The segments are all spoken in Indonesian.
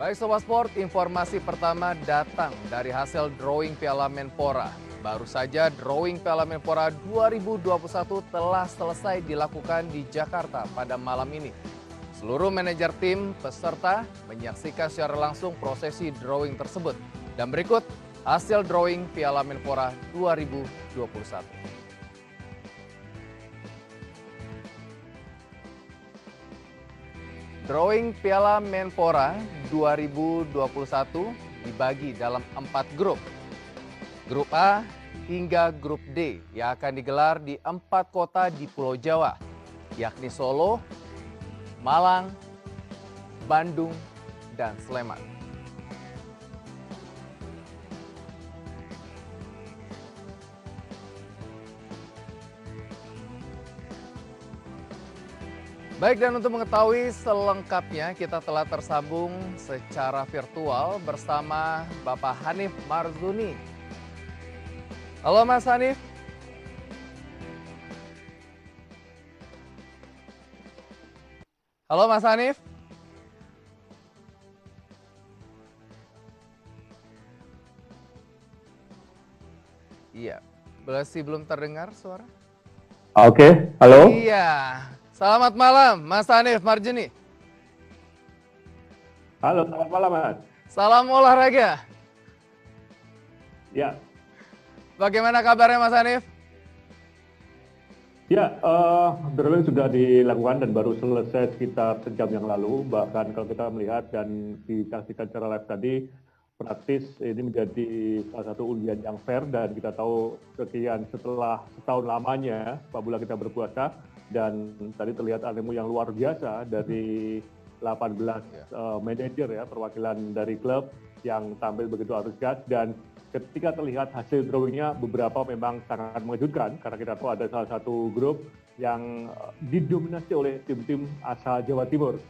Baik Sobat Sport, informasi pertama datang dari hasil drawing Piala Menpora. Baru saja drawing Piala Menpora 2021 telah selesai dilakukan di Jakarta pada malam ini. Seluruh manajer tim peserta menyaksikan secara langsung prosesi drawing tersebut. Dan berikut hasil drawing Piala Menpora 2021. Drawing Piala Menpora 2021 dibagi dalam 4 grup. Grup A hingga grup D yang akan digelar di 4 kota di Pulau Jawa, yakni Solo, Malang, Bandung, dan Sleman. Baik, dan untuk mengetahui selengkapnya kita telah tersambung secara virtual bersama Bapak Hanif Marzuni. Halo Mas Hanif. Halo Mas Hanif. Iya, masih belum terdengar suara? Oke, halo. Iya. Selamat malam, Mas Hanif Marjuni. Halo, selamat malam, Mas. Salam olahraga. Ya. Bagaimana kabarnya, Mas Hanif? Ya, drawing sudah dilakukan dan baru selesai sekitar sejam yang lalu. Bahkan kalau kita melihat dan disaksikan secara live tadi, praktis ini menjadi salah satu undian yang fair dan kita tahu sekian setelah setahun lamanya sepak bola kita berpuasa dan tadi terlihat animo yang luar biasa dari 18 manajer ya perwakilan dari klub yang tampil begitu antusias dan ketika terlihat hasil drawingnya beberapa memang sangat mengejutkan karena kita tahu ada salah satu grup yang didominasi oleh tim-tim asal Jawa Timur.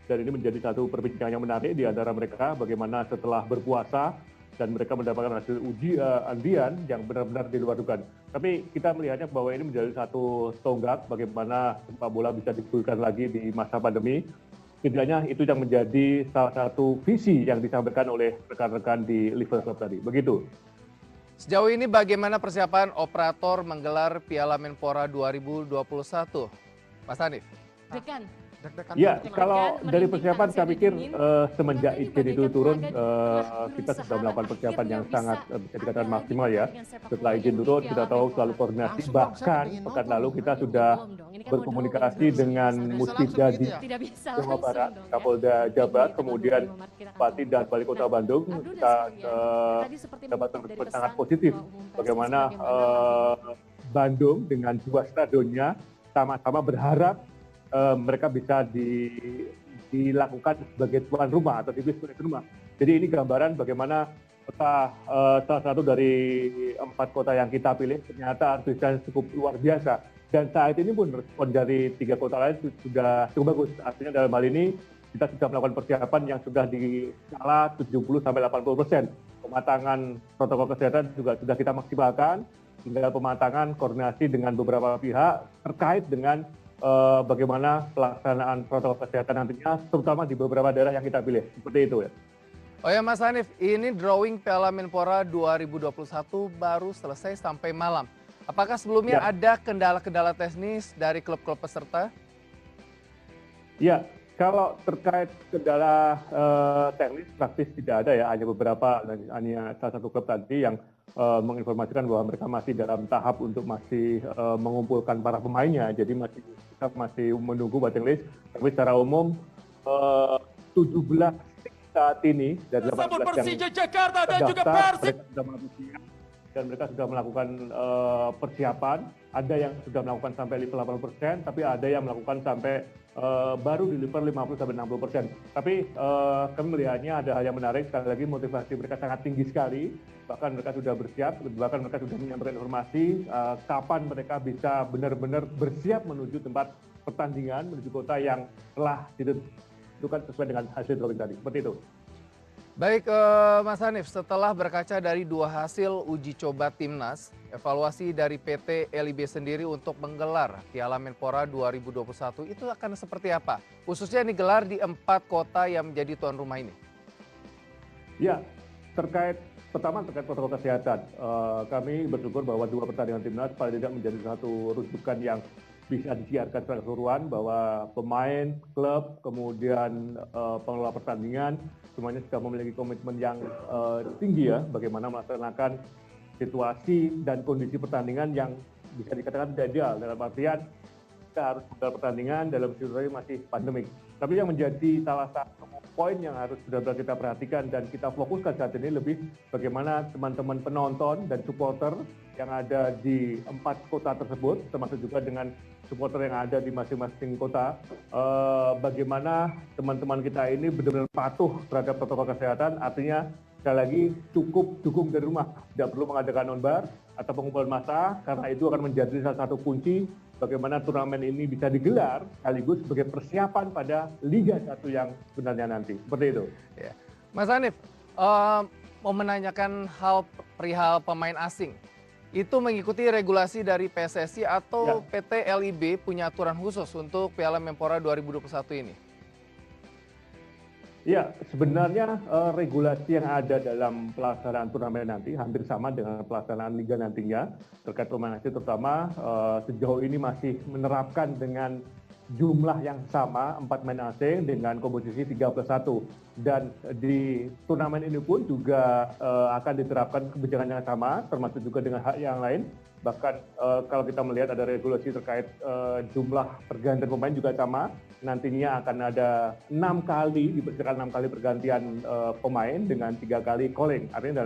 Dan ini menjadi satu perbincangan yang menarik di antara mereka bagaimana setelah berpuasa dan mereka mendapatkan hasil undian yang benar-benar di luar dugaan. Tapi kita melihatnya bahwa ini menjadi satu tonggak bagaimana sepak bola bisa dipulihkan lagi di masa pandemi. Setidaknya itu yang menjadi salah satu visi yang disampaikan oleh rekan-rekan di Liverpool tadi. Begitu. Sejauh ini bagaimana persiapan operator menggelar Piala Menpora 2021? Mas Hanif? Ya, kalau dari persiapan saya pikir semenjak izin itu turun, kita sudah melakukan persiapan yang sangat bisa dikatakan maksimal ya. Setelah izin turun, kita tahu selalu koordinasi, bahkan pekan lalu kita sudah berkomunikasi dengan Musbida di Jawa Barat, Kapolda Jabar, kemudian Bupati dan Wali Kota Bandung. Kita dapat respon sangat positif bagaimana Bandung dengan 2 stadionnya sama-sama berharap mereka bisa dilakukan sebagai tuan rumah atau dipilih sebagai tuan rumah. Jadi ini gambaran bagaimana kota salah satu dari 4 kota yang kita pilih ternyata antusiasnya cukup luar biasa. Dan saat ini pun respon dari 3 kota lain sudah cukup bagus. Artinya dalam hal ini kita sudah melakukan persiapan yang sudah di skala 70-80%. Pematangan protokol kesehatan juga sudah kita maksimalkan. Tinggal pematangan koordinasi dengan beberapa pihak terkait dengan bagaimana pelaksanaan protokol kesehatan nantinya, terutama di beberapa daerah yang kita pilih. Seperti itu ya. Oh ya Mas Hanif, ini drawing Piala Menpora 2021 baru selesai sampai malam. Apakah sebelumnya ada kendala-kendala teknis dari klub-klub peserta? Ya, kalau terkait kendala teknis praktis tidak ada ya, hanya beberapa, hanya salah satu klub tadi yang menginformasikan bahwa mereka masih dalam tahap untuk masih mengumpulkan para pemainnya, jadi kita masih menunggu batting list. Tapi secara umum 17 saat ini dari 18 yang Jakarta dan juga mereka sudah melakukan dan mereka sudah melakukan persiapan. Ada yang sudah melakukan sampai level 80%, tapi ada yang melakukan sampai baru di level 50-60%. Tapi kami melihatnya ada hal yang menarik, sekali lagi motivasi mereka sangat tinggi sekali, bahkan mereka sudah bersiap, bahkan mereka sudah menyampaikan informasi kapan mereka bisa benar-benar bersiap menuju tempat pertandingan, menuju kota yang telah ditentukan sesuai dengan hasil drawing tadi. Seperti itu. Baik Mas Hanif, setelah berkaca dari 2 hasil uji coba Timnas, evaluasi dari PT LIB sendiri untuk menggelar Piala Menpora 2021 itu akan seperti apa? Khususnya digelar di 4 kota yang menjadi tuan rumah ini. Ya, pertama terkait protokol kesehatan. Kami bersyukur bahwa 2 pertandingan timnas paling tidak menjadi satu rujukan yang bisa disiarkan secara keseluruhan bahwa pemain, klub, kemudian pengelola pertandingan semuanya sudah memiliki komitmen yang tinggi ya bagaimana melaksanakan situasi dan kondisi pertandingan yang bisa dikatakan tidak ideal dalam artian kita harus menggelar pertandingan dalam situasi masih pandemik. Tapi yang menjadi salah satu poin yang harus benar-benar kita perhatikan dan kita fokuskan saat ini lebih bagaimana teman-teman penonton dan supporter yang ada di 4 kota tersebut, termasuk juga dengan supporter yang ada di masing-masing kota, bagaimana teman-teman kita ini benar-benar patuh terhadap protokol kesehatan, artinya sekali lagi cukup dukung dari rumah, tidak perlu mengadakan nonbar atau pengumpulan massa, karena itu akan menjadi salah satu kunci bagaimana turnamen ini bisa digelar sekaligus sebagai persiapan pada Liga 1 yang sebenarnya nanti. Seperti itu. Ya. Mas Hanif, mau menanyakan hal perihal pemain asing. Itu mengikuti regulasi dari PSSI atau PT LIB punya aturan khusus untuk Piala Menpora 2021 ini? Ya, sebenarnya regulasi yang ada dalam pelaksanaan turnamen nanti hampir sama dengan pelaksanaan liga nantinya terkait pemain asing terutama sejauh ini masih menerapkan dengan jumlah yang sama 4 pemain asing dengan komposisi 3+1 dan di turnamen ini pun juga akan diterapkan kebijakan yang sama termasuk juga dengan hak yang lain. Bahkan kalau kita melihat ada regulasi terkait jumlah pergantian pemain juga sama. Nantinya akan ada 6 kali, diperkirakan 6 kali pergantian pemain dengan 3 kali calling. Artinya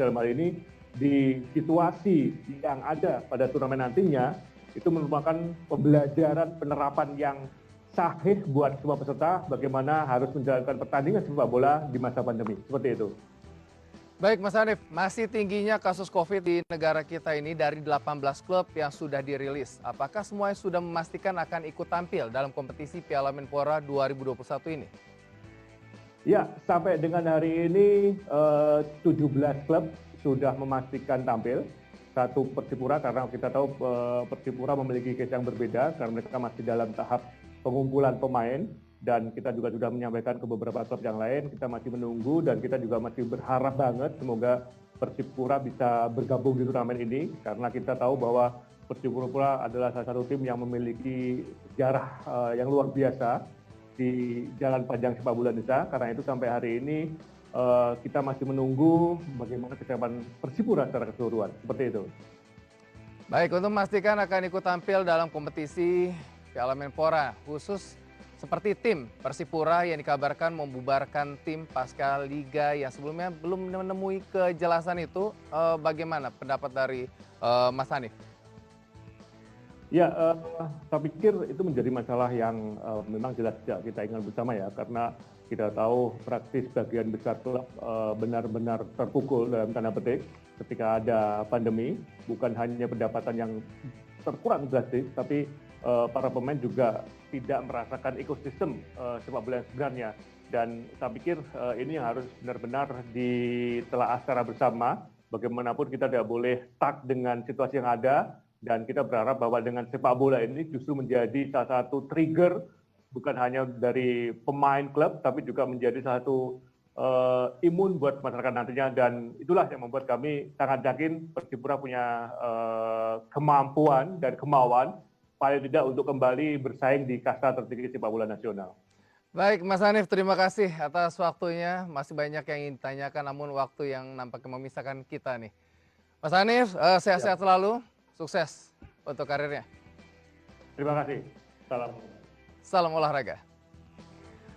dalam hal ini di situasi yang ada pada turnamen nantinya itu merupakan pembelajaran penerapan yang sahih buat semua peserta bagaimana harus menjalankan pertandingan sepak bola di masa pandemi. Seperti itu. Baik Mas Hanif, masih tingginya kasus COVID di negara kita ini dari 18 klub yang sudah dirilis. Apakah semuanya sudah memastikan akan ikut tampil dalam kompetisi Piala Menpora 2021 ini? Ya, sampai dengan hari ini 17 klub sudah memastikan tampil. Satu Persipura karena kita tahu Persipura memiliki case yang berbeda karena mereka masih dalam tahap pengumpulan pemain. Dan kita juga sudah menyampaikan ke beberapa klub yang lain, kita masih menunggu dan kita juga masih berharap banget semoga Persipura bisa bergabung di turnamen ini karena kita tahu bahwa Persipura adalah salah satu tim yang memiliki sejarah yang luar biasa di jalan panjang sepak bola Indonesia. Karena itu sampai hari ini kita masih menunggu bagaimana kesiapan Persipura secara keseluruhan. Seperti itu. Baik, untuk memastikan akan ikut tampil dalam kompetisi Piala Menpora khusus seperti tim Persipura yang dikabarkan membubarkan tim pasca Liga yang sebelumnya belum menemui kejelasan itu, bagaimana pendapat dari Mas Hanif? Ya, saya pikir itu menjadi masalah yang memang jelas kita ingat bersama ya, karena kita tahu praktis bagian besar klub benar-benar terpukul dalam tanda petik ketika ada pandemi, bukan hanya pendapatan yang terkurang drastis, tapi para pemain juga tidak merasakan ekosistem sepak bola yang sebenarnya. Dan saya pikir ini yang harus benar-benar ditelaah secara bersama. Bagaimanapun kita tidak boleh stuck dengan situasi yang ada. Dan kita berharap bahwa dengan sepak bola ini justru menjadi salah satu trigger bukan hanya dari pemain klub, tapi juga menjadi salah satu imun buat masyarakat nantinya. Dan itulah yang membuat kami sangat yakin Persipura punya kemampuan dan kemauan paling tidak untuk kembali bersaing di kasta tertinggi sepak bola nasional. Baik Mas Hanif, terima kasih atas waktunya. Masih banyak yang ingin ditanyakan namun waktu yang nampaknya memisahkan kita nih. Mas Hanif, sehat-sehat selalu, sukses untuk karirnya. Terima kasih. Salam. Salam olahraga.